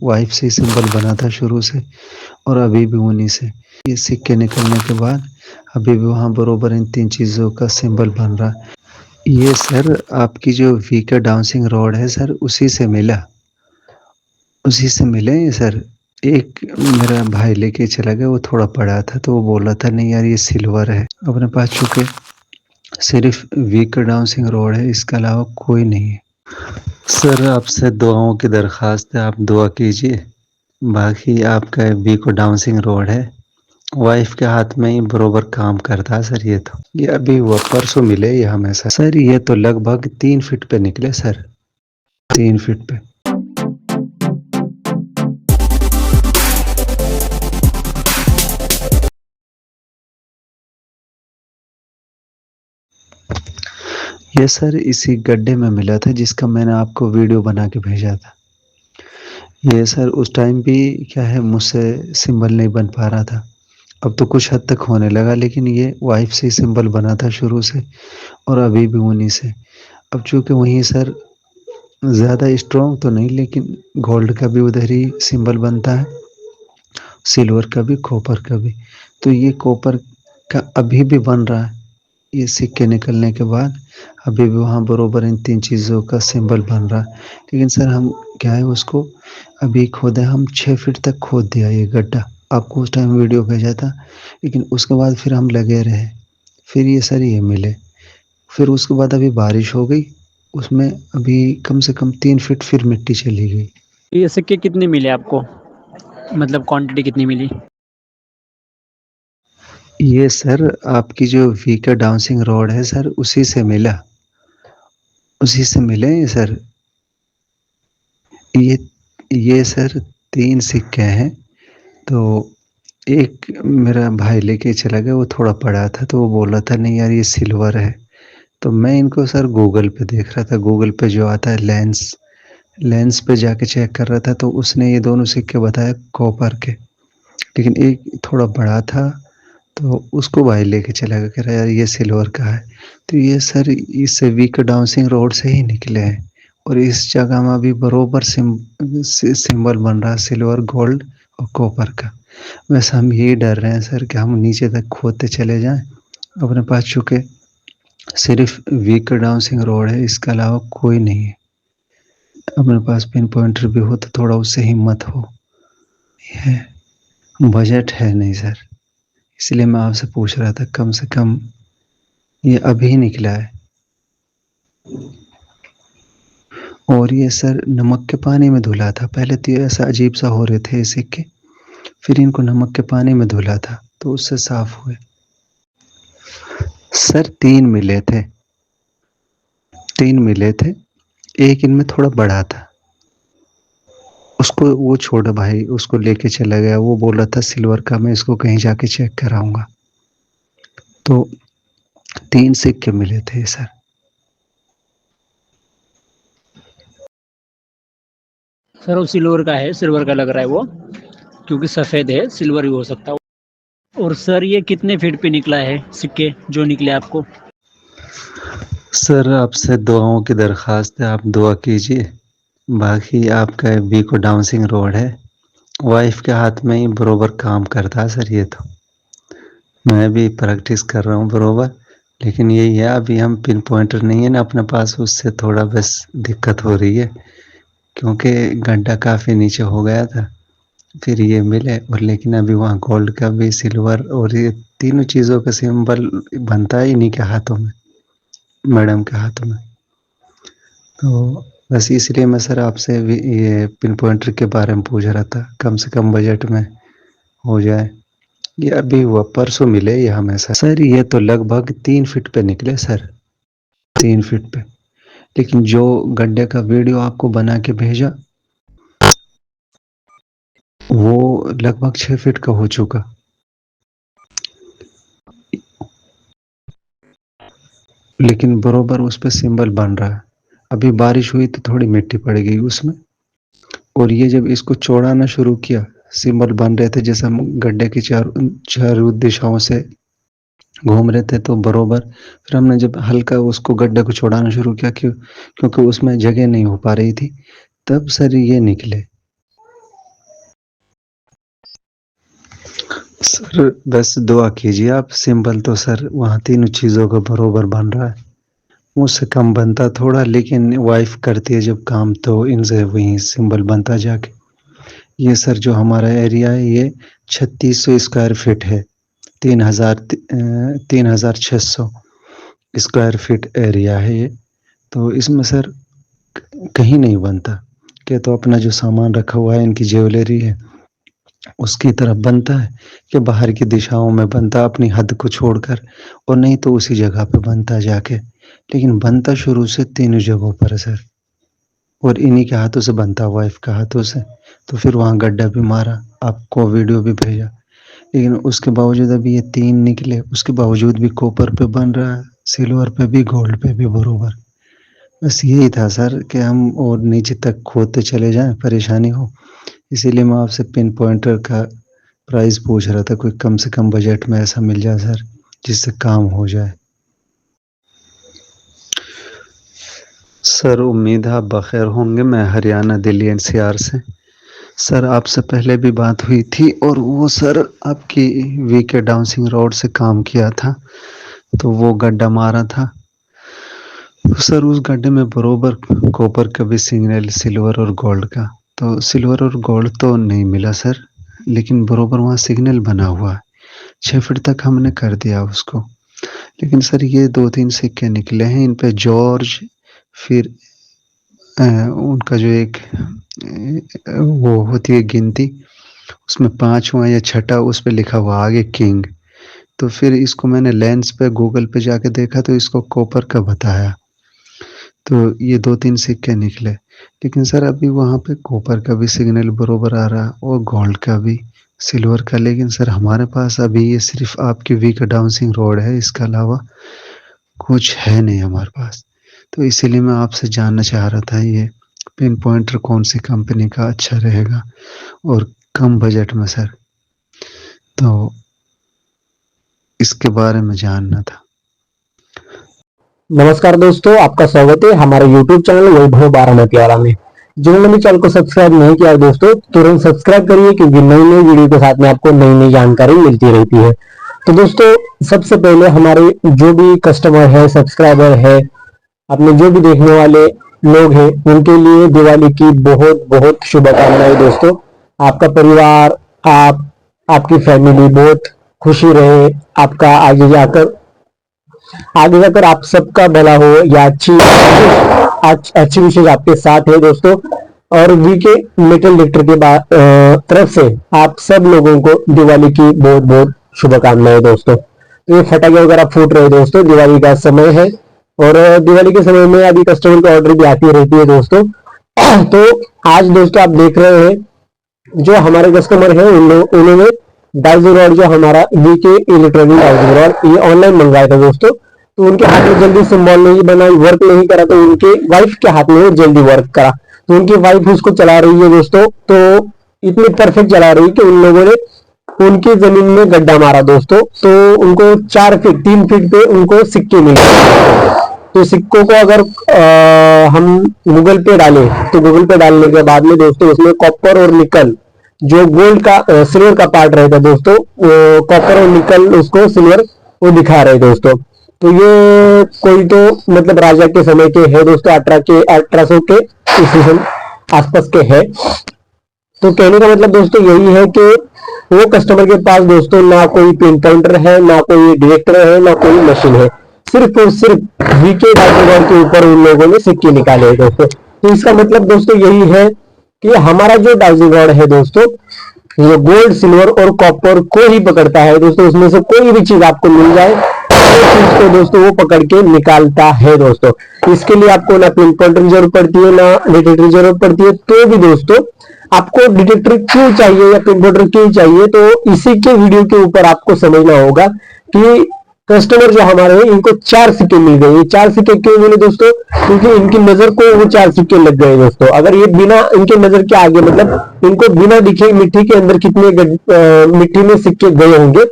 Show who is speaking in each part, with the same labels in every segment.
Speaker 1: Wife से ही symbol बना था शुरू से और अभी भी उन्हीं से। ये सिक्के निकलने के बाद अभी भी वहाँ बरोबर इन 3 चीज़ों का सिंबल बन रहा है। ये सर आपकी जो वीकर डाउंसिंग रॉड है सर, उसी से मिला। उसी से मिले हैं सर। एक मेरा भाई लेके चला गया, वो थोड़ा पड़ा था तो वो बोला था नहीं यार ये सिल्वर है। अपने पास चूँकि सिर्फ़ वीकर डाउंसिंग रॉड है, इसके अलावा कोई नहीं है। सर आपसे दुआओं की दरख्वास्त है, आप दुआ कीजिए। बाकी आपका वीको डाउंसिंग रॉड है, वाइफ के हाथ में ही बरोबर काम करता है सर। ये अभी हुआ, परसों मिले ये हमें सर। ये तो लगभग 3 फीट पे निकले सर, 3 फीट पे। ये सर इसी गड्ढे में मिला था जिसका मैंने आपको वीडियो बना के भेजा था। ये सर उस टाइम भी क्या है, मुझसे सिंबल नहीं बन पा रहा था। अब तो कुछ हद तक होने लगा, लेकिन ये वाइफ से ही सिंबल बना था शुरू से और अभी भी उन्हीं से। अब चूँकि वहीं सर ज़्यादा स्ट्रॉन्ग तो नहीं, लेकिन गोल्ड का भी उधर ही सिंबल बनता है, सिल्वर का भी, कॉपर का भी। तो ये कॉपर का अभी भी बन रहा है। ये सिक्के निकलने के बाद अभी भी वहाँ बरोबर इन 3 चीज़ों का सिंबल बन रहा है। लेकिन सर हम क्या है, उसको अभी खोदे, हम 6 फीट तक खोद दिया ये गड्ढा। आपको उस टाइम वीडियो भेजा था, लेकिन उसके बाद फिर हम लगे रहे। फिर ये सर ये मिले। फिर उसके बाद अभी बारिश हो गई, उसमें अभी कम से कम 3 फीट फिर मिट्टी चली गई।
Speaker 2: ये सिक्के कितने मिले आपको, मतलब क्वांटिटी कितनी मिली?
Speaker 1: ये सर आपकी जो वीकर डाउंसिंग रॉड है सर, उसी से मिला। उसी से मिले हैं सर। ये सर 3 सिक्के हैं। तो एक मेरा भाई लेके चला गया, वो थोड़ा पड़ा था तो वो बोला था नहीं यार ये सिल्वर है। तो मैं इनको सर गूगल पे देख रहा था, गूगल पे जो आता है लेंस पे जाके चेक कर रहा था, तो उसने ये दोनों सिक्के बताए कॉपर के। लेकिन एक थोड़ा बड़ा था तो उसको भाई लेके चला गया, कह रहा यार ये सिल्वर का है। तो ये सर इस वीकर डाउंसिंग रोड से ही निकले हैं और इस जगह में भी बरोबर सिंबल बन रहा है सिल्वर, गोल्ड और कॉपर का। वैसे हम यही डर रहे हैं सर कि हम नीचे तक खोदते चले जाएं। अपने पास चूँकि सिर्फ वीकर डाउंसिंग रोड है, इसके अलावा कोई नहीं है। अपने पास पिन पॉइंटर भी हो तो थोड़ा उससे हिम्मत हो। है बजट है नहीं सर, इसलिए मैं आपसे पूछ रहा था। कम से कम ये अभी निकला है और ये सर नमक के पानी में धुला था। पहले तो ये ऐसा अजीब सा हो रहे थे ये सिक्के, फिर इनको नमक के पानी में धुला था तो उससे साफ हुए। सर 3 मिले थे, 3 मिले थे। एक इनमें थोड़ा बड़ा था, उसको वो छोटा भाई उसको लेके चला गया। वो बोला था सिल्वर का, मैं इसको कहीं जाके चेक कराऊंगा। तो 3 सिक्के मिले थे सर।
Speaker 2: सर वो सिल्वर का है, सिल्वर का लग रहा है वो, क्योंकि सफ़ेद है, सिल्वर भी हो सकता है। और सर ये कितने फीट पे निकला है सिक्के जो निकले आपको?
Speaker 1: सर आपसे दुआओं की दरख्वास्त है, आप दुआ कीजिए। बाकी आपका वीको डाउंसिंग रोड है, वाइफ के हाथ में ही बरोबर काम करता है सर। ये तो मैं भी प्रैक्टिस कर रहा हूँ बरोबर, लेकिन यही है अभी हम पिन पॉइंटर नहीं है ना अपने पास, उससे थोड़ा बस दिक्कत हो रही है क्योंकि गड्ढा काफ़ी नीचे हो गया था। फिर ये मिले और लेकिन अभी वहाँ गोल्ड का भी, सिल्वर और ये तीनों चीज़ों का सिंबल बनता है इन्हीं के हाथों में, मैडम के हाथों में। तो बस इसलिए मैं सर आपसे भी ये पिन पॉइंटर के बारे में पूछ रहा था, कम से कम बजट में हो जाए। ये अभी हुआ, परसों मिले ये हमें सर। ये तो लगभग 3 फीट पे निकले सर, 3 फीट पे। लेकिन जो गड्ढे का वीडियो आपको बना के भेजा वो लगभग 6 फीट का हो चुका। लेकिन बरोबर उस पे सिंबल बन रहा है। अभी बारिश हुई तो थोड़ी मिट्टी पड़ गई उसमें, और ये जब इसको चौड़ाना शुरू किया, सिंबल बन रहे थे जैसे हम गड्ढे की चारों दिशाओं से घूम रहे थे, तो बरोबर फिर हमने जब हल्का उसको गड्ढे को चौड़ाना शुरू किया, क्योंकि उसमें जगह नहीं हो पा रही थी, तब सर ये निकले। सर बस दुआ कीजिए आप, सिंबल तो सर वहाँ तीनों चीज़ों का बरोबर बन रहा है। मुझसे कम बनता थोड़ा, लेकिन वाइफ़ करती है जब काम तो इनसे वहीं सिंबल बनता जाके। ये सर जो हमारा एरिया है ये 3600 स्क्वायर फीट है। 3600 स्क्वायर फीट एरिया है ये। तो इसमें सर कहीं नहीं बनता। क्या तो अपना जो सामान रखा हुआ है, इनकी ज्वेलरी है, उसकी तरफ बनता है, कि बाहर की दिशाओं में बनता अपनी हद को छोड़कर, और नहीं तो उसी जगह पे बनता जाके। लेकिन बनता शुरू से तीनों जगहों पर है सर, और इन्हीं के हाथों से बनता, वाइफ के हाथों से। तो फिर वहाँ गड्ढा भी मारा, आपको वीडियो भी भेजा, लेकिन उसके बावजूद अभी ये 3 निकले, उसके बावजूद भी कॉपर पे बन रहा है, सिल्वर पे भी, गोल्ड पे भी बरोबर। बस यही था सर कि हम और नीचे तक खोदते चले जाएँ, परेशानी हो। इसीलिए मैं आपसे पिन पॉइंटर का प्राइस पूछ रहा था, कोई कम से कम बजट में ऐसा मिल जाए सर, जिससे काम हो जाए। सर उम्मीद है आप बखैर होंगे। मैं हरियाणा, दिल्ली एनसीआर से। सर आपसे पहले भी बात हुई थी, और वो सर आपकी वीके डाउनसिंग रोड से काम किया था, तो वो गड्ढा मारा था। तो सर उस गड्ढे में बरोबर कॉपर का भी सिग्नल, सिल्वर और गोल्ड का। तो सिल्वर और गोल्ड तो नहीं मिला सर, लेकिन बरोबर वहाँ सिग्नल बना हुआ है। 6 फीट तक हमने कर दिया उसको। लेकिन सर ये 2-3 सिक्के निकले हैं, इन पे जॉर्ज, फिर उनका जो एक वो होती है गिनती, उसमें 5वां या 6ठा उस पे लिखा हुआ आगे किंग। तो फिर इसको मैंने लेंस पे गूगल पे जाके देखा, तो इसको कॉपर का बताया। तो ये 2-3 सिक्के निकले, लेकिन सर अभी वहाँ पे कॉपर का भी सिग्नल बरोबर आ रहा, और गोल्ड का भी, सिल्वर का। लेकिन सर हमारे पास अभी ये सिर्फ आपकी वीक डाउनसिंग रोड है, इसके अलावा कुछ है नहीं हमारे पास। तो इसीलिए मैं आपसे जानना चाह रहा था, ये पिन पॉइंटर कौन सी कंपनी का अच्छा रहेगा और कम बजट में सर, तो इसके बारे में जानना था।
Speaker 3: नमस्कार दोस्तों, आपका स्वागत है हमारे YouTube चैनल वैभव बारामती वाला में। जिन्होंने भी चैनल को सब्सक्राइब नहीं किया दोस्तों, तुरंत सब्सक्राइब करिए, क्योंकि नई नई वीडियो के साथ में आपको नई नई जानकारी मिलती रहती है। तो दोस्तों, सबसे पहले हमारे जो भी कस्टमर है, सब्सक्राइबर है, अपने जो भी देखने वाले लोग हैं, उनके लिए दिवाली की बहुत बहुत शुभकामनाएं दोस्तों। आपका परिवार, आपकी फैमिली बहुत खुशी रहे, आपका आगे जाकर आप सबका भला हो, या अच्छी विशेष आपके साथ है दोस्तों। और वीके मेटल डिटेक्टर के तरफ से आप सब लोगों को दिवाली की बहुत बहुत शुभकामनाएं दोस्तों। तो ये फटाखे वगैरह फूट रहे दोस्तों, दिवाली का समय है, और दिवाली के समय में अभी कस्टमर की ऑर्डर भी आती रहती है दोस्तों। तो आज दोस्तों आप देख रहे हैं, जो हमारे कस्टमर है उन्होंने डाउजिंग रॉड, जो हमारा वीके इलेक्ट्रॉनिक डाउजिंग रॉड, ये ऑनलाइन मंगवाया था दोस्तों। तो उनके हाथ में जल्दी सिंबल नहीं बना, वर्क नहीं करा, तो उनके वाइफ के हाथ में जल्दी वर्क करा। तो उनकी वाइफ उसको चला रही है दोस्तों, तो इतनी परफेक्ट चला रही है कि उन लोगों ने उनकी जमीन में गड्ढा मारा दोस्तों। तो उनको 3 फीट पे उनको सिक्के मिले। तो सिक्कों को अगर हम गूगल पे डालें, तो गूगल पे डालने के बाद में दोस्तों उसमें कॉपर और निकल, जो गोल्ड का सिल्वर का पार्ट रहता है दोस्तों, कॉपर और निकल उसको सिल्वर वो दिखा रहे दोस्तों। तो ये कोई तो मतलब राजा के समय के है दोस्तों, 1800 के ईस्वी आसपास के है। तो कहने का मतलब दोस्तों यही है कि वो कस्टमर के पास दोस्तों ना कोई पिन पॉइंटर है, ना कोई डिटेक्टर है, ना कोई मशीन है, सिर्फ और सिर्फ वीके डाउनलोड के ऊपर उन लोगों ने सिक्के निकाले हैं दोस्तों। तो इसका मतलब दोस्तों यही है कि हमारा जो डाउजिंग रॉड है दोस्तों, ये गोल्ड, सिल्वर और कॉपर को ही पकड़ता है दोस्तों। उसमें से कोई भी चीज आपको मिल जाए, चीज को दोस्तों वो पकड़ के निकालता है दोस्तों। इसके लिए आपको ना पिन पॉइंटर की जरूरत पड़ती है, ना डिटेक्टर की जरूरत पड़ती है। तो भी दोस्तों आपको डिटेक्टर क्यों चाहिए या पिन पॉइंटर क्यों चाहिए, तो इसी के वीडियो के ऊपर आपको समझना होगा कि कस्टमर जो हमारे हैं, इनको 4 सिक्के मिल गए। ये 4 सिक्के क्यों मिले दोस्तों? क्योंकि इनकी नजर को वो 4 सिक्के लग गए दोस्तों। अगर ये बिना इनके नजर के आगे, मतलब इनको बिना दिखे मिट्टी के अंदर कितने मिट्टी में सिक्के गए होंगे,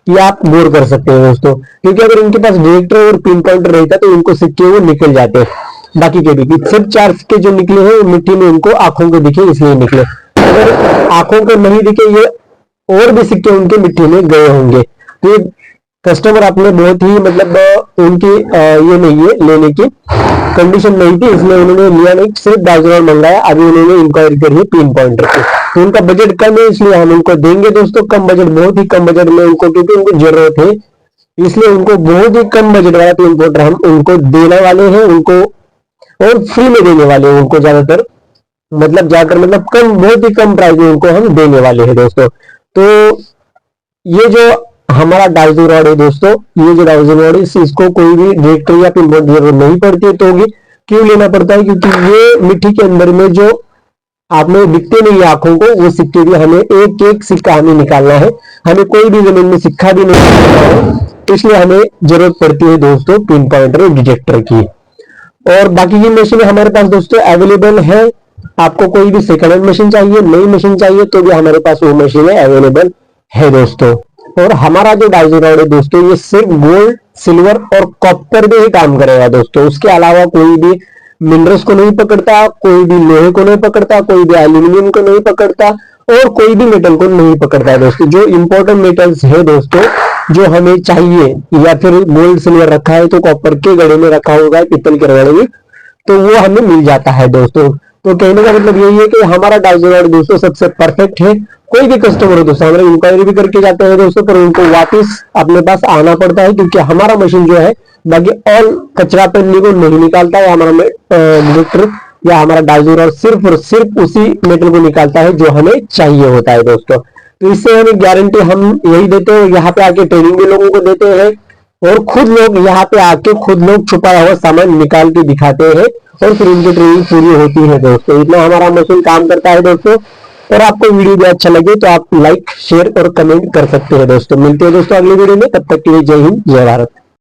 Speaker 3: ये आप गौर कर सकते हैं दोस्तों। क्योंकि अगर इनके पास डिटेक्टर और पिन पॉइंटर रहता तो इनको सिक्के वो निकल जाते हैं। बाकी के भी सिर्फ 4 सिक्के जो निकले हैं मिट्टी में, इनको आंखों को दिखे इसलिए निकले। अगर आंखों को नहीं दिखे, ये और भी सिक्के उनके मिट्टी में गए होंगे। तो ये कस्टमर अपने बहुत ही मतलब उनकी ये नहीं है, लेने की कंडीशन नहीं थी, इसलिए उन्होंने लिया नहीं, सिर्फ डायजोनॉल मंगाया। अभी उन्होंने इंक्वायरी करी है पिन पॉइंटर की, तो उनका बजट कम है, इसलिए हम उनको देंगे दोस्तों कम बजट, बहुत ही कम बजट में उनको, क्योंकि उनको जरूरत है, इसलिए उनको बहुत ही कम बजट वाला पिन पॉइंटर हम उनको देने वाले हैं, उनको और फ्री में देने वाले हैं उनको, ज्यादातर मतलब कम, बहुत ही कम प्राइस में उनको हम देने वाले हैं दोस्तों। तो ये जो हमारा डाइजो रॉड है दोस्तों, ये जो डाइजो रॉड है इसको कोई भी डिरेक्टर या पिन पॉइंट जरूरत नहीं पड़ती है, तो क्यों लेना पड़ता है, क्योंकि ये मिट्टी के अंदर में जो आपने दिखते नहीं आंखों को, वो सिक्के भी हमें एक एक सिक्का हमें निकालना है, हमें कोई भी जमीन में सिक्का भी नहीं निकालना है, इसलिए हमें जरूरत पड़ती है दोस्तों पिन पॉइंटर और डिटेक्टर की। और बाकी की मशीन हमारे पास दोस्तों अवेलेबल है, आपको कोई भी सेकंड हैंड मशीन चाहिए, नई मशीन चाहिए, तो भी हमारे पास वो मशीन अवेलेबल है दोस्तों। और हमारा जो डाइजो रॉड है दोस्तों, ये सिर्फ गोल्ड, सिल्वर और कॉपर में ही काम करेगा दोस्तों, उसके अलावा कोई भी मिनरल्स को नहीं पकड़ता, कोई भी लोहे को नहीं पकड़ता, कोई भी एल्यूमिनियम को नहीं पकड़ता, और कोई भी मेटल को नहीं पकड़ता है दोस्तों। जो इंपॉर्टेंट मेटल्स है दोस्तों, जो हमें चाहिए, या फिर गोल्ड सिल्वर रखा है तो कॉपर के घड़े में रखा होगा, पीतल के घड़े में, तो वो हमें मिल जाता है दोस्तों। तो कहने का मतलब यही है कि हमारा डाइजो रॉड दोस्तों सबसे परफेक्ट है। कोई भी कस्टमर हो दोस्तों, हमारे इंक्वायरी भी करके जाते हैं दोस्तों, पर उनको वापस अपने पास आना पड़ता है, क्योंकि हमारा मशीन जो है बाकी ऑल कचरा पेंडी को नहीं निकालता है, हमारा मीटर या हमारा डाइजो रॉड सिर्फ और सिर्फ उसी मेटल को निकालता है जो हमें चाहिए होता है दोस्तों। तो इससे हमें गारंटी हम यही देते हैं, यहाँ पे आके ट्रेनिंग भी लोगों को देते हैं, और खुद लोग यहाँ पे आके खुद लोग छुपा हुआ सामान निकाल के दिखाते हैं, और फिर उनकी ट्रेनिंग पूरी होती है दोस्तों। इतना हमारा मशीन काम करता है दोस्तों। और आपको वीडियो भी अच्छा लगे तो आप लाइक, शेयर और कमेंट कर सकते हैं दोस्तों। मिलते हैं दोस्तों अगली वीडियो में, तब तक के लिए जय हिंद, जय भारत।